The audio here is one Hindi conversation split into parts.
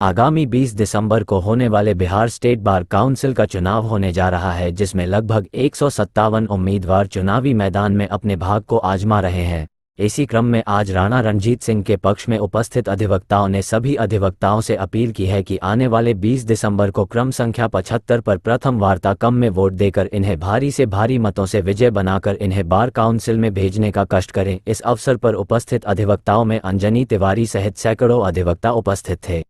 आगामी 20 दिसंबर को होने वाले बिहार स्टेट बार काउंसिल का चुनाव होने जा रहा है, जिसमें लगभग 157 उम्मीदवार चुनावी मैदान में अपने भाग को आजमा रहे हैं। इसी क्रम में आज राणा रणजीत सिंह के पक्ष में उपस्थित अधिवक्ताओं ने सभी अधिवक्ताओं से अपील की है कि आने वाले 20 दिसंबर को क्रम संख्या 75 पर प्रथम वार्ता कम में वोट देकर इन्हें भारी से भारी मतों से विजय बनाकर इन्हें बार काउंसिल में भेजने का कष्ट करें। इस अवसर पर उपस्थित अधिवक्ताओं में अंजनी तिवारी सहित सैकड़ों अधिवक्ता उपस्थित थे।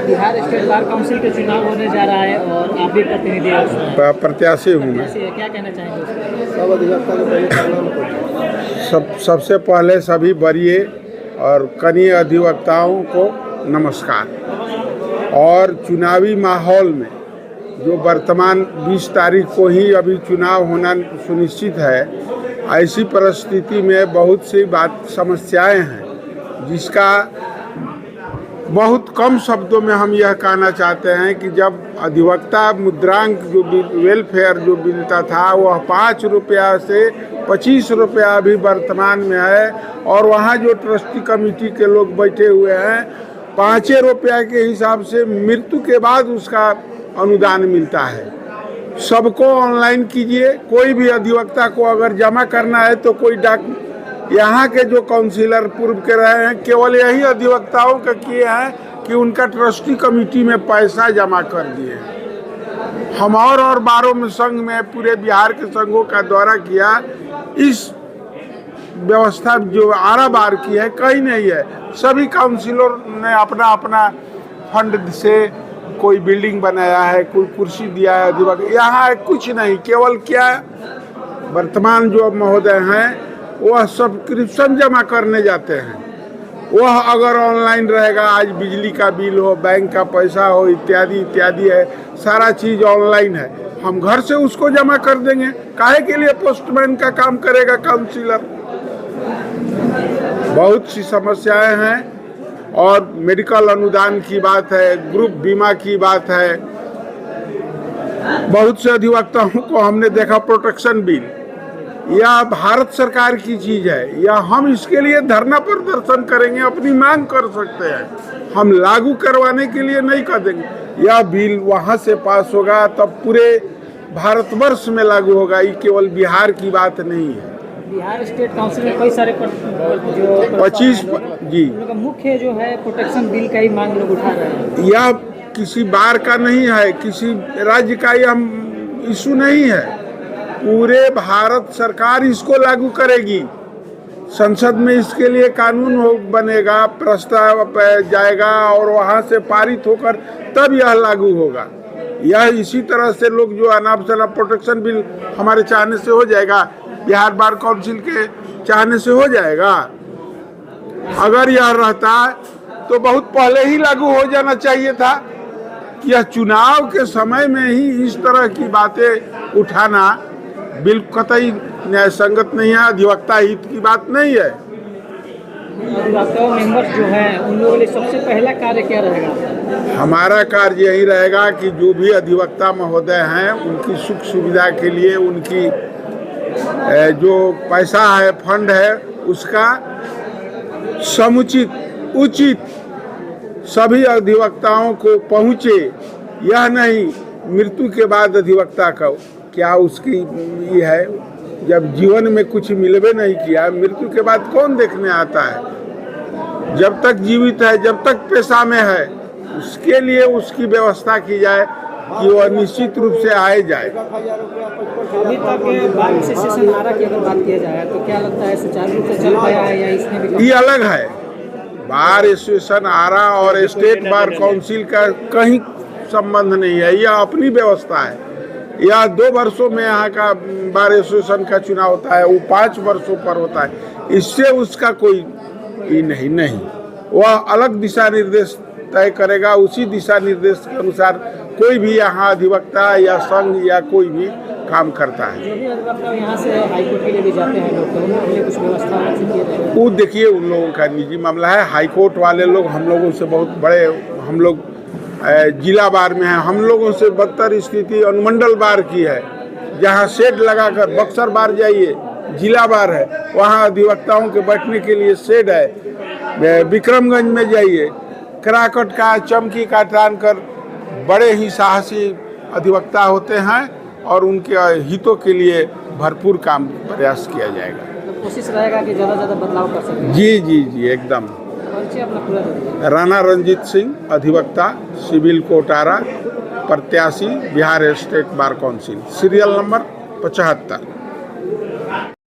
बिहार स्टेट बार काउंसिल के चुनाव होने जा रहा है और आप भी प्रतिनिधि हैं उसमें। प्रत्याशी हूँ मैं। क्या कहना चाहेंगे सब अधिवक्ता को पहले सबसे पहले सभी वरीय और कनीय अधिवक्ताओं को नमस्कार। और चुनावी माहौल में जो वर्तमान 20 तारीख को ही अभी चुनाव होना सुनिश्चित है, ऐसी परिस्थिति में बहुत सी समस्याएं हैं, जिसका बहुत कम शब्दों में हम यह कहना चाहते हैं कि जब अधिवक्ता मुद्रांक जो वेलफेयर जो मिलता था वह 5 रुपया से 25 रुपया अभी वर्तमान में है, और वहाँ जो ट्रस्टी कमेटी के लोग बैठे हुए हैं 5 रुपया के हिसाब से मृत्यु के बाद उसका अनुदान मिलता है। सबको ऑनलाइन कीजिए। कोई भी अधिवक्ता को अगर जमा करना है तो कोई यहाँ के जो काउंसिलर पूर्व के रहे हैं केवल यही अधिवक्ताओं का किए हैं कि उनका ट्रस्टी कमेटी में पैसा जमा कर दिए। हम और बारों में संघ में पूरे बिहार के संघों का दौरा किया। इस व्यवस्था जो आरा बार की है कहीं नहीं है। सभी काउंसिलर ने अपना अपना फंड से कोई बिल्डिंग बनाया है, कोई कुर्सी दिया है अधिवक्ता। यहाँ कुछ नहीं, केवल क्या वर्तमान जो महोदय हैं वह सब्सक्रिप्शन जमा करने जाते हैं। वह अगर ऑनलाइन रहेगा, आज बिजली का बिल हो, बैंक का पैसा हो, इत्यादि इत्यादि है, सारा चीज़ ऑनलाइन है। हम घर से उसको जमा कर देंगे। काहे के लिए पोस्टमैन का काम करेगा काउंसिलर? बहुत सी समस्याएं हैं। और मेडिकल अनुदान की बात है, ग्रुप बीमा की बात है। बहुत से अधिवक्ताओं को हमने देखा प्रोटेक्शन बिल या भारत सरकार की चीज़ है, या हम इसके लिए धरना प्रदर्शन करेंगे, अपनी मांग कर सकते हैं। हम लागू करवाने के लिए नहीं कर देंगे। यह बिल वहाँ से पास होगा तब पूरे भारतवर्ष में लागू होगा। ये केवल बिहार की बात नहीं है। बिहार स्टेट काउंसिल में कई सारे जो 25 जी मुख्य जो है प्रोटेक्शन बिल का ही मांग लोग उठा रहे हैं। यह किसी बार का नहीं है, किसी राज्य का यह इशू नहीं है। पूरे भारत सरकार इसको लागू करेगी। संसद में इसके लिए कानून बनेगा, प्रस्ताव जाएगा और वहाँ से पारित होकर तब यह लागू होगा। यह इसी तरह से लोग जो अनाप शनाप प्रोटेक्शन बिल हमारे चाहने से हो जाएगा, बिहार बार काउंसिल के चाहने से हो जाएगा। अगर यह रहता तो बहुत पहले ही लागू हो जाना चाहिए था। यह चुनाव के समय में ही इस तरह की बातें उठाना बिल्कुल कतई न्याय संगत नहीं है, अधिवक्ता हित की बात नहीं है। अधिवक्ता मेंबर्स जो हैं उन लोगों के लिए सबसे पहला कार्य क्या रहेगा? हमारा कार्य यही रहेगा कि जो भी अधिवक्ता महोदय हैं उनकी सुख सुविधा के लिए उनकी जो पैसा है, फंड है, उसका समुचित उचित सभी अधिवक्ताओं को पहुँचे। यह नहीं मृत्यु के बाद अधिवक्ता का क्या उसकी ये है, जब जीवन में कुछ मिलवे नहीं किया, मृत्यु के बाद कौन देखने आता है? जब तक जीवित है, जब तक पेशा में है, उसके लिए उसकी व्यवस्था की जाए कि वह निश्चित रूप से आए जाए। अभी तक बार एसोसिएशन आरा की अगर बात किया जाए तो क्या लगता है सुचारू रूप से चल पाया है या इसमें भी? ये अलग है। बार एसोसिएशन आरा और स्टेट बार काउंसिल का कहीं संबंध नहीं है। यह अपनी व्यवस्था है। यह 2 वर्षों में यहाँ का बार एसोसिएशन का चुनाव होता है, वो 5 वर्षों पर होता है। इससे उसका कोई नहीं। वह अलग दिशा निर्देश तय करेगा। उसी दिशा निर्देश के अनुसार कोई भी यहाँ अधिवक्ता या संघ या कोई भी काम करता है। जो भी अधिवक्ता यहाँ से हाईकोर्ट के लिए भी जाते हैं लोग, तो उनके लिए कुछ व्यवस्था वो देखिए उन लोगों का निजी मामला है। हाईकोर्ट वाले लोग हम लोगों से बहुत बड़े, हम लोग जिला बार में है। हम लोगों से बदतर स्थिति अनुमंडल बार की है, जहाँ शेड लगाकर बक्सर बार जाइए, जिला बार है, वहाँ अधिवक्ताओं के बैठने के लिए शेड है। विक्रमगंज में जाइए, कराकट का, चमकी का टान कर बड़े ही साहसी अधिवक्ता होते हैं और उनके हितों के लिए भरपूर काम प्रयास किया जाएगा। तो कोशिश रहेगा कि ज़्यादा से ज़्यादा बदलाव कर सकें। जी जी जी एकदम। परिचय अपना पूरा करिए। राणा रंजीत सिंह, अधिवक्ता, सिविल कोटारा, प्रत्याशी, Bihar state bar council, serial number 75।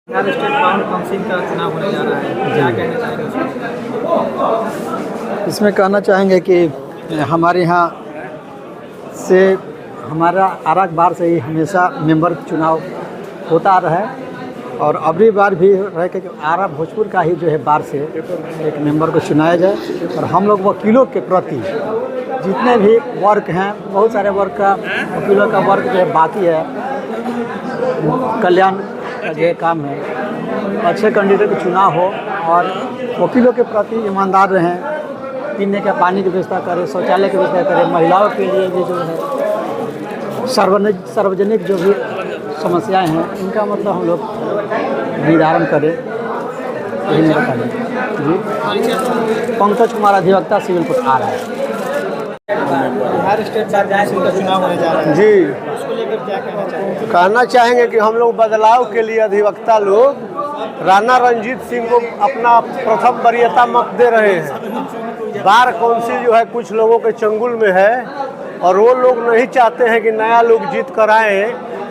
Bihar state bar council का चुनाव होने जा रहा है, क्या कहना चाहेंगे इसमें कहना चाहेंगे कि हमारे यहाँ से हमारा आरा बार से ही हमेशा मेंबर चुनाव होता रहा है और अगली बार भी रहे कि आरा भोजपुर का ही जो है बार से एक मेंबर को चुनाया जाए। और हम लोग वकीलों के प्रति जितने भी वर्क हैं, बहुत सारे वर्क का वकीलों का वर्क जो है बाकी है, कल्याण का जो काम है, अच्छे कैंडिडेट का चुनाव हो और वकीलों के प्रति ईमानदार रहें, पीने का पानी की व्यवस्था करें, शौचालय की व्यवस्था करें, महिलाओं के लिए भी जो है सार्वजनिक जो भी समस्याएं हैं इनका मतलब हम लोग निर्धारण करें। यही मेरा कहना है जी। पंकज कुमार, अधिवक्ता, सिविल कोर्ट आ रहा है। बिहार स्टेट बार काउंसिल का चुनाव होने जा रहा है, जी, उसको लेकर क्या कहना चाहेंगे? कहना चाहेंगे कि हम लोग बदलाव के लिए अधिवक्ता लोग राणा रंजीत सिंह को अपना प्रथम वरीयता मत दे रहे हैं। बार काउंसिल जो है कुछ लोगों के चंगुल में है और वो लोग नहीं चाहते हैं कि नया लोग जीत कर आए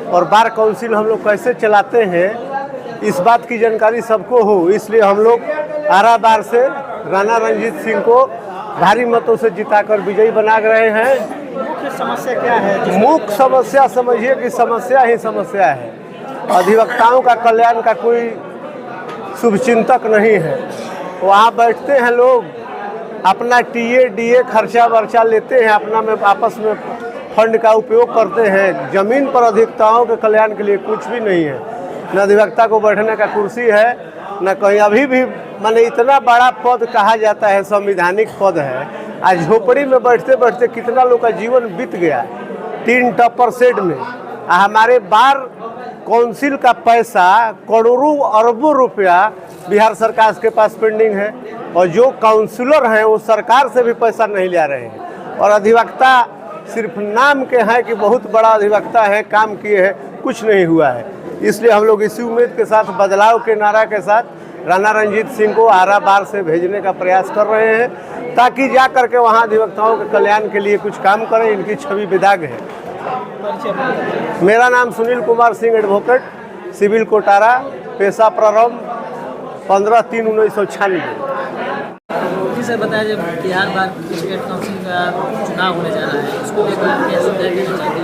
और बार काउंसिल हम लोग कैसे चलाते हैं इस बात की जानकारी सबको हो, इसलिए हम लोग आरा बार से राणा रंजीत सिंह को भारी मतों से जिताकर विजयी बना रहे हैं। मुख्य समस्या क्या है? मुख्य समस्या समझिए कि समस्या ही समस्या है। अधिवक्ताओं का कल्याण का कोई शुभचिंतक नहीं है। वहाँ बैठते हैं लोग, अपना टीए डीए खर्चा वर्चा लेते हैं, अपना में आपस में फंड का उपयोग करते हैं। जमीन पर अधिवक्ताओं के कल्याण के लिए कुछ भी नहीं है। न अधिवक्ता को बैठने का कुर्सी है, न कहीं अभी भी माने इतना बड़ा पद कहा जाता है, संवैधानिक पद है। आज झोपड़ी में बैठते बैठते कितना लोग का जीवन बीत गया 3 टपर सेट में। हमारे बार काउंसिल का पैसा करोड़ों अरबों रुपया बिहार सरकार के पास पेंडिंग है और जो काउंसिलर हैं वो सरकार से भी पैसा नहीं ले रहे हैं। और अधिवक्ता सिर्फ नाम के हैं कि बहुत बड़ा अधिवक्ता है, काम किए हैं, कुछ नहीं हुआ है। इसलिए हम लोग इसी उम्मीद के साथ, बदलाव के नारा के साथ राणा रंजीत सिंह को आरा बार से भेजने का प्रयास कर रहे हैं ताकि जा करके वहाँ अधिवक्ताओं के कल्याण के लिए कुछ काम करें। इनकी छवि विदाग है। मेरा नाम सुनील कुमार सिंह, एडवोकेट, सिविल कोटारा, पेशा प्रारंभ 15/3/1996। जी सर, बताया जब बिहार बार स्टेट काउंसिल का चुनाव होने जा रहा है, उसको लेकर क्या सुझाव देना चाहते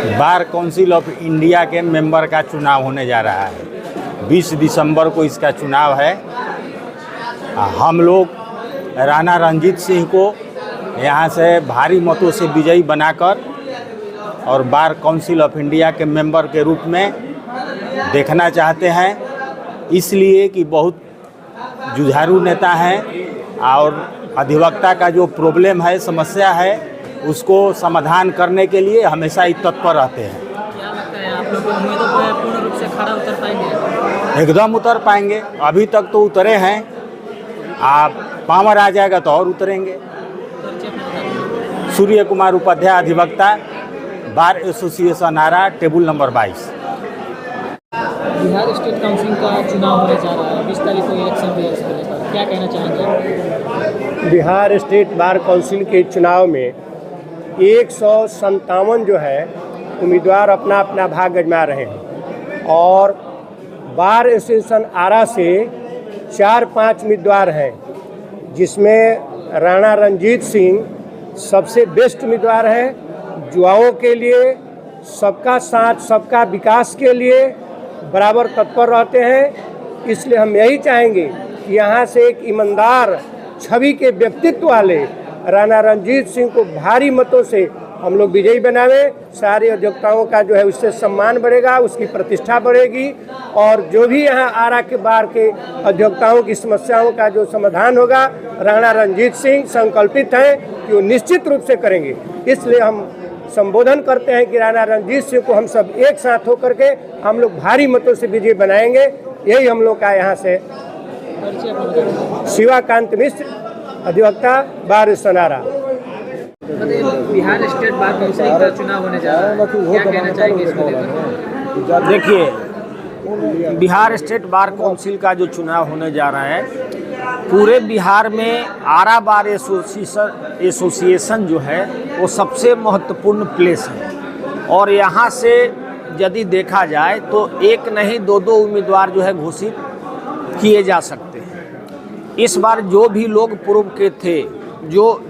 हैं? बार काउंसिल ऑफ इंडिया के मेंबर का चुनाव होने जा रहा है। 20 दिसंबर को इसका चुनाव है। हम लोग राणा रंजीत सिंह को यहाँ से भारी मतों से विजयी बनाकर और बार काउंसिल ऑफ इंडिया के मेंबर के रूप में देखना चाहते हैं, इसलिए कि बहुत जुझारू नेता हैं और अधिवक्ता का जो प्रॉब्लम है, समस्या है, उसको समाधान करने के लिए हमेशा ही तत्पर रहते हैं। क्या लगता है आप लोग उम्मीदों पर पूर्ण रूप से खरा उतर पाएंगे? एकदम उतर पाएंगे। अभी तक तो उतरे हैं, आप पावर आ जाएगा तो और उतरेंगे। सूर्य कुमार उपाध्याय, अधिवक्ता, bar association Ara, table number 22। Bihar state council का चुनाव होने जा रहा है, 20 तारीख को इलेक्शन भी है, इसको लेकर क्या कहना चाहेंगे? बिहार स्टेट बार काउंसिल के चुनाव में 157 जो है उम्मीदवार अपना अपना भाग आजमा रहे हैं और बार एसोसिएशन आरा से 4-5 उम्मीदवार हैं, जिसमें राणा रंजीत सिंह सबसे बेस्ट उम्मीदवार है। युवाओं के लिए, सबका साथ, सबका विकास के लिए बराबर तत्पर रहते हैं। इसलिए हम यही चाहेंगे कि यहाँ से एक ईमानदार छवि के व्यक्तित्व वाले राणा रंजीत सिंह को भारी मतों से हम लोग विजयी बनावे। सारे अधिवक्ताओं का जो है उससे सम्मान बढ़ेगा, उसकी प्रतिष्ठा बढ़ेगी और जो भी यहाँ आरा के बार के अधिवक्ताओं की समस्याओं का जो समाधान होगा, राणा रंजीत सिंह संकल्पित हैं कि वो निश्चित रूप से करेंगे। इसलिए हम संबोधन करते हैं कि राणा रंजीत सिंह को हम सब एक साथ होकर के हम लोग भारी मतों से विजयी बनाएंगे। यही हम लोग का यहाँ से। शिवाकांत मिश्र, अधिवक्ता बार एसोसिएशन आरा। बताइए, बिहार स्टेट बार काउंसिल का चुनाव होने जा रहा है, क्या कहना चाहेंगे इसको लेकर? देखिए, बिहार स्टेट बार काउंसिल का जो चुनाव होने जा रहा है, पूरे बिहार में आरा बार एसोसिएशन जो है वो सबसे महत्वपूर्ण प्लेस है। और यहाँ से यदि देखा जाए तो एक नहीं दो उम्मीदवार जो है घोषित किए जा सकते हैं। इस बार जो भी लोग पूर्व के थे,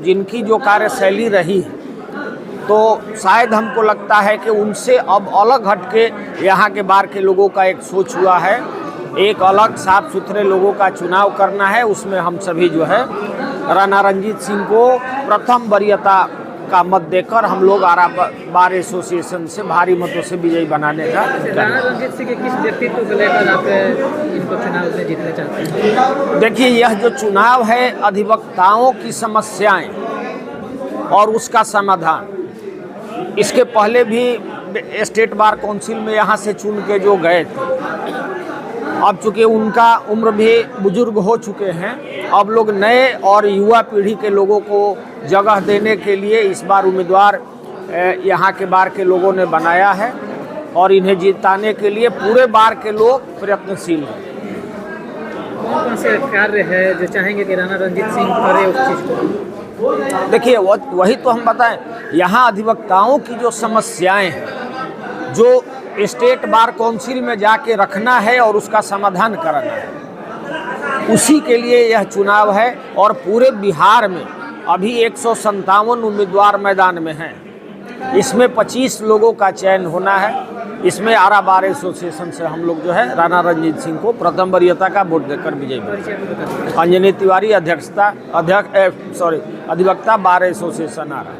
जिनकी जो कार्यशैली रही है, तो शायद हमको लगता है कि उनसे अब अलग हटके यहाँ के बार के लोगों का एक सोच हुआ है, एक अलग साफ सुथरे लोगों का चुनाव करना है। उसमें हम सभी जो है राणा रंजीत सिंह को प्रथम वरीयता का मत देकर हम लोग आरा बार एसोसिएशन से भारी मतों से विजयी बनाने का। राणा रंजीत सिंह के किस व्यक्तित्व को लेकर आप इनको चुनाव में जीतना चाहते हैं? देखिए, यह जो चुनाव है अधिवक्ताओं की समस्याएं और उसका समाधान, इसके पहले भी स्टेट बार काउंसिल में यहाँ से चुन के जो गए थे, अब चूँकि उनका उम्र भी बुजुर्ग हो चुके हैं, अब लोग नए और युवा पीढ़ी के लोगों को जगह देने के लिए इस बार उम्मीदवार यहाँ के बार के लोगों ने बनाया है और इन्हें जिताने के लिए पूरे बार के लोग प्रयत्नशील हैं। कौन से कार्य है जो चाहेंगे कि राणा रंजीत सिंह करे उस चीज़ को? देखिए, वही तो हम बताएं, यहाँ अधिवक्ताओं की जो समस्याएं हैं, जो स्टेट बार काउंसिल में जाके रखना है और उसका समाधान कराना है, उसी के लिए यह चुनाव है। और पूरे बिहार में अभी 157 उम्मीदवार मैदान में हैं। इसमें 25 लोगों का चयन होना है। इसमें आरा बार एसोसिएशन से हम लोग जो है राणा रंजीत सिंह को प्रथम वरीयता का वोट देकर विजयी बने। अंजनी तिवारी, अधिवक्ता बार एसोसिएशन आरा।